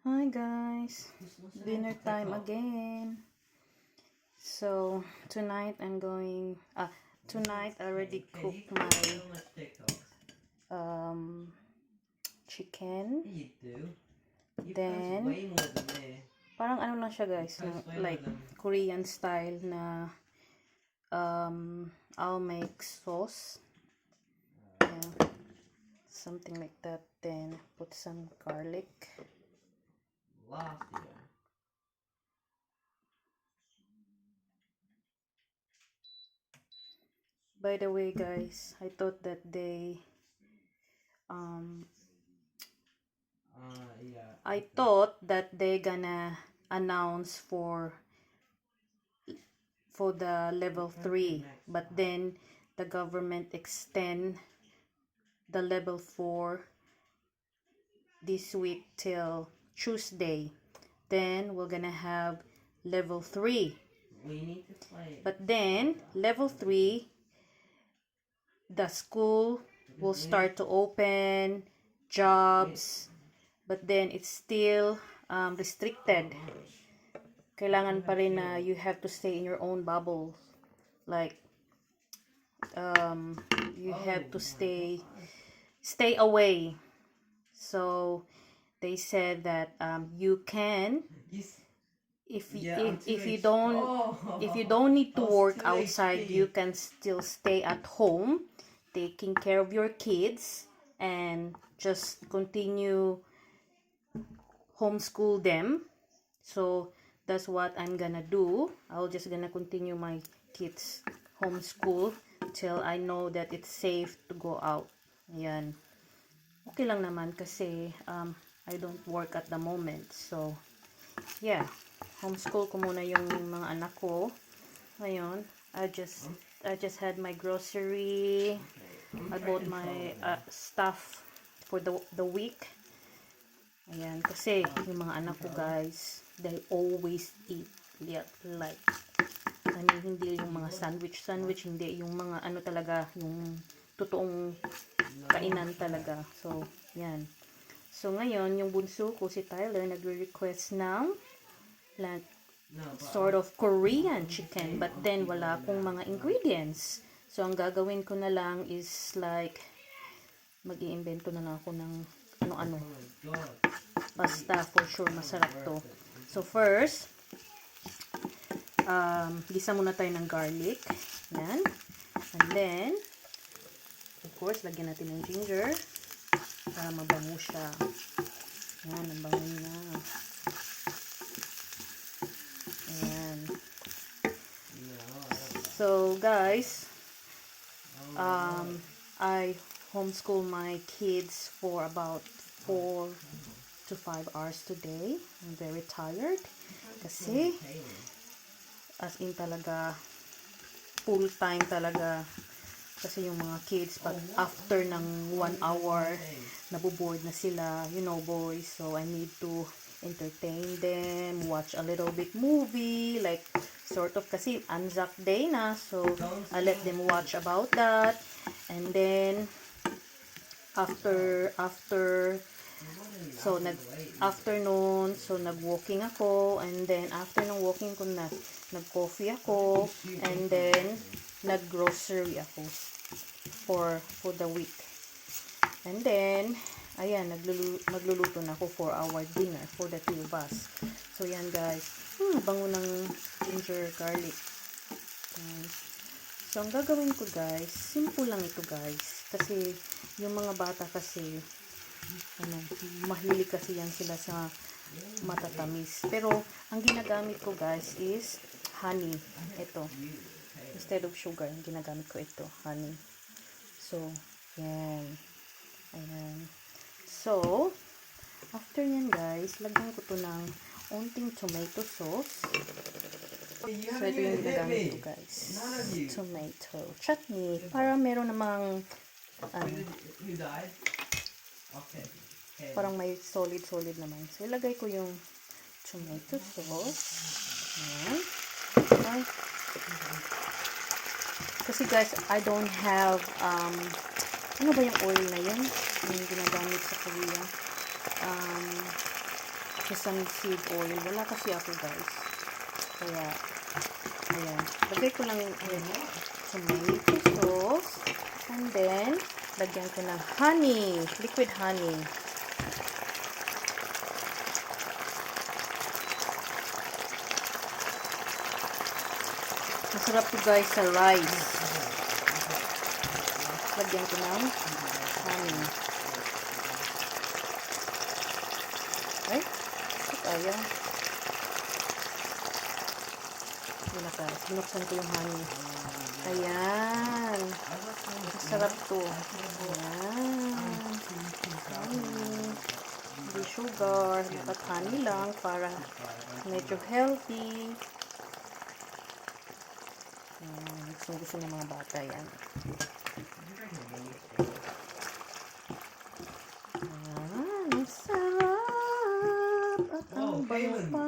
Hi guys, dinner time again. So tonight tonight I already cooked my chicken. Then parang ano lang siya guys, like Korean style na I'll make sauce. Yeah, something like that. Then put some garlic. By the way guys, I thought that they gonna announce for the level 3, but then the government extend the level 4 this week till Tuesday. Then we're gonna have level 3. But then level 3, the school will start to open, jobs, but then it's still restricted. Kailangan pa rin na you have to stay in your own bubble. Like you have to stay away. So they said that you can, if you don't need to work outside, you can still stay at home taking care of your kids and just continue homeschool them. So that's what I'm gonna do. I'll just gonna continue my kids homeschool till I know that it's safe to go out. Yan. Okay lang naman kasi I don't work at the moment. So yeah, homeschool ko muna yung mga anak ko. Ngayon, I just had my grocery. I bought my stuff for the week. Ayan, kasi yung mga anak ko guys, they always eat like hindi yung mga sandwich, hindi yung mga ano talaga, yung totoong kainan talaga. So, yan. So, ngayon, yung bunso ko, si Tyler, nagre-request ng like sort of Korean chicken, but then wala akong mga ingredients. So, ang gagawin ko na lang is like mag-iimbento na lang ako ng ano-ano. Basta for sure masarap to. So first, gisa muna tayo ng garlic. Yan. And then, of course, lagyan natin ng ginger para mabango siya. Yan, ang bango niya. Ayan. So guys, I homeschool my kids for about 4 to 5 hours today. I'm very tired kasi as in talaga full time talaga, kasi yung mga kids pag after ng 1 hour naboboard na sila, you know boys, so I need to entertain them, watch a little bit movie, like sort of, kasi Anzac Day na, so I let them watch about that. And then after so afternoon, so nag-walking ako, and then after ng walking ko nag-coffee ako, and then nag-grocery ako for the week. And then ayan, magluluto na ako for our dinner for the 2 of us. So yan guys, bango ng ginger garlic. So ang gagawin ko guys, simple lang ito guys, kasi yung mga bata kasi mahilig kasi yan sila sa matatamis. Pero ang ginagamit ko guys is honey. Ito, instead of sugar, ang ginagamit ko ito, honey. So yan, ayan. So after yan guys, lagyan ko to ng unting tomato sauce. You So, haven't ito yung even hit ginagamit me. ko, guys. None of you. Tomato chutney. Para meron namang, Who died? Okay. parang may solid naman. So, ilagay ko yung tomato sauce. Ayan. Ay. Kasi guys, I don't have, ano ba yung oil na yun? Yung ginagamit sa Korea. Sesame seed oil. Wala kasi ako, guys. Kaya, ayan. Lagay ko lang, ayan, tomato sauce. And then, lagyan ko ng honey. Liquid honey. Masarap to guys sa rice. Lagyan ko ng honey. Ay, ayaw. Yun na guys. Binuksan ko yung honey. Ayan. Masarap to. Ayan. Honey. Hindi sugar. Dapat honey lang para medyo healthy. Gusto ng mga bata yan. Sarap! At ang bayo pa.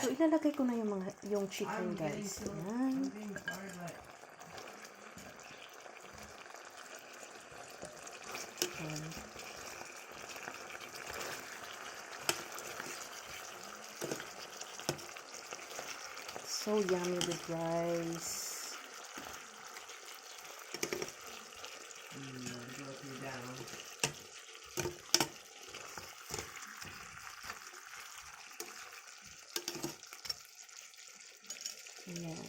So, ilalagay ko na yung chicken, guys. Ayan. So yummy with rice. Ayan.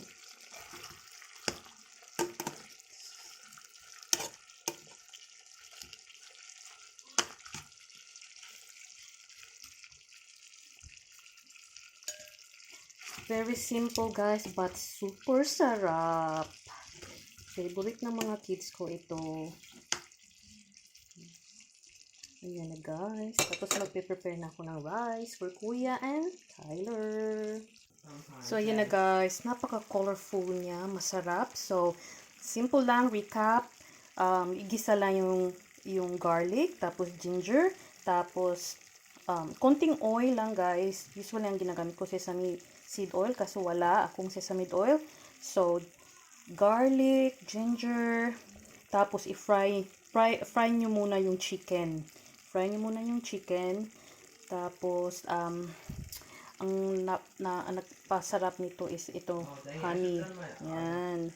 Very simple guys, but super sarap. Favorite ng mga kids ko ito. Ayan na guys. Tapos magpe-prepare na ako ng rice for Kuya and Tyler. So ayan na guys. Napaka-colorful niya. Masarap. So, simple lang. Recap. Igisa lang yung garlic. Tapos ginger. Tapos, konting oil lang guys. Usually ang ginagamit ko sesame seed oil kasi wala akong sesame oil. So, garlic, ginger, tapos i-fry nyo muna yung chicken. Fry nyo muna yung chicken. Tapos, ang nagpasarap nito is ito, honey. Ayan.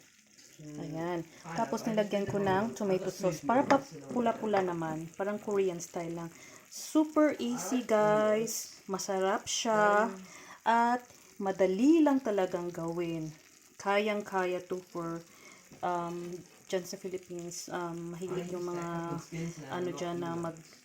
Ayan. Tapos, nilagyan ko ng tomato sauce. Para pa pula-pula naman. Parang Korean style lang. Super easy, guys. Masarap siya. At, madali lang talagang gawin. Kayang-kaya to for dyan sa Philippines, mahilig yung mga ano dyan na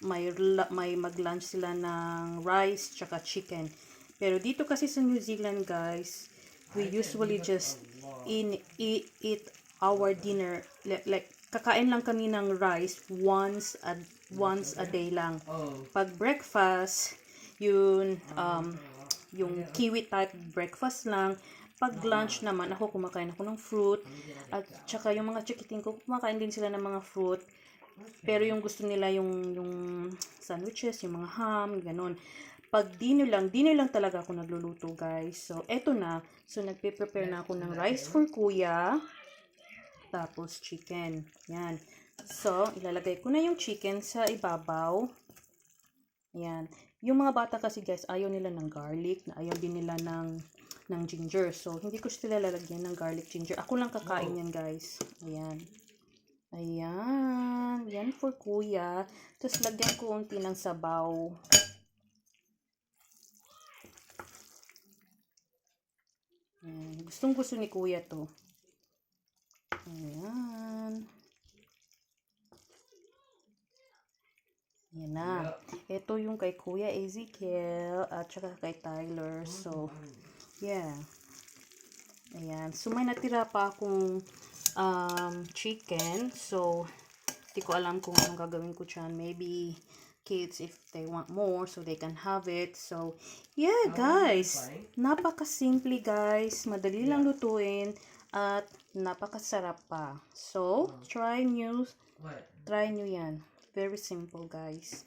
may mag-lunch sila ng rice tsaka chicken. Pero dito kasi sa New Zealand guys, we usually just eat our dinner like kakain lang kami ng rice once a day lang. Pag breakfast, yung kiwi type breakfast lang. Pag lunch naman, ako kumakain ako ng fruit. At tsaka yung mga chikiting ko, kumakain din sila ng mga fruit. Pero yung gusto nila yung sandwiches, yung mga ham, ganun. Pag dinner lang talaga ako nagluluto, guys. So, eto na. So, nagpe-prepare na ako ng rice for Kuya. Tapos, chicken. Yan. So, ilalagay ko na yung chicken sa ibabaw. Yan. Yung mga bata kasi, guys, ayaw nila ng garlic. Ayaw din nila ng ginger. So, hindi ko sila lalagyan ng garlic ginger. Ako lang kakain yan, guys. Ayan. Ayan. Yan for Kuya. Tapos, lagyan ko unti ng sabaw. Ayan. Gustong-gusto ni Kuya to. Ayan. Yan na. Ito yung kay Kuya Ezekiel at saka kay Tyler. So, yeah. Ayan. So, may natira pa akong chicken. So, hindi ko alam kung anong gagawin ko dyan. Maybe kids if they want more so they can have it. So yeah, How long are you guys, playing? napakasimple guys, madali lang lutuin at napakasarap pa. So try nyo yan. Very simple guys.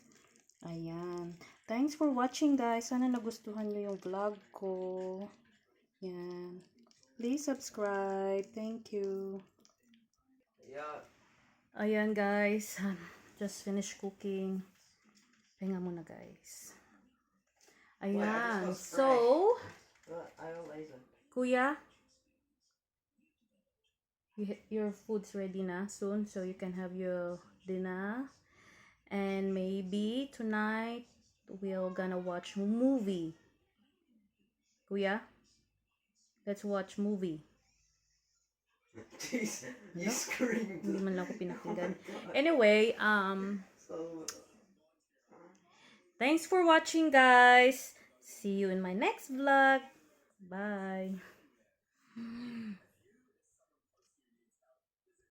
Ayan. Thanks for watching guys. Sana nagustuhan nyo yung vlog ko. Yan. Please subscribe. Thank you. Yeah. Ayan guys. Just finished cooking. Pahinga muna guys. Wait, I Ayan. just got So, I don't laser. Kuya, your food's ready na soon so you can have your dinner. And maybe tonight we're gonna watch movie. Kuya, let's watch movie. Jeez, you screamed. Hindi man lang ako pinakinggan. Anyway, So, thanks for watching guys. See you in my next vlog. Bye.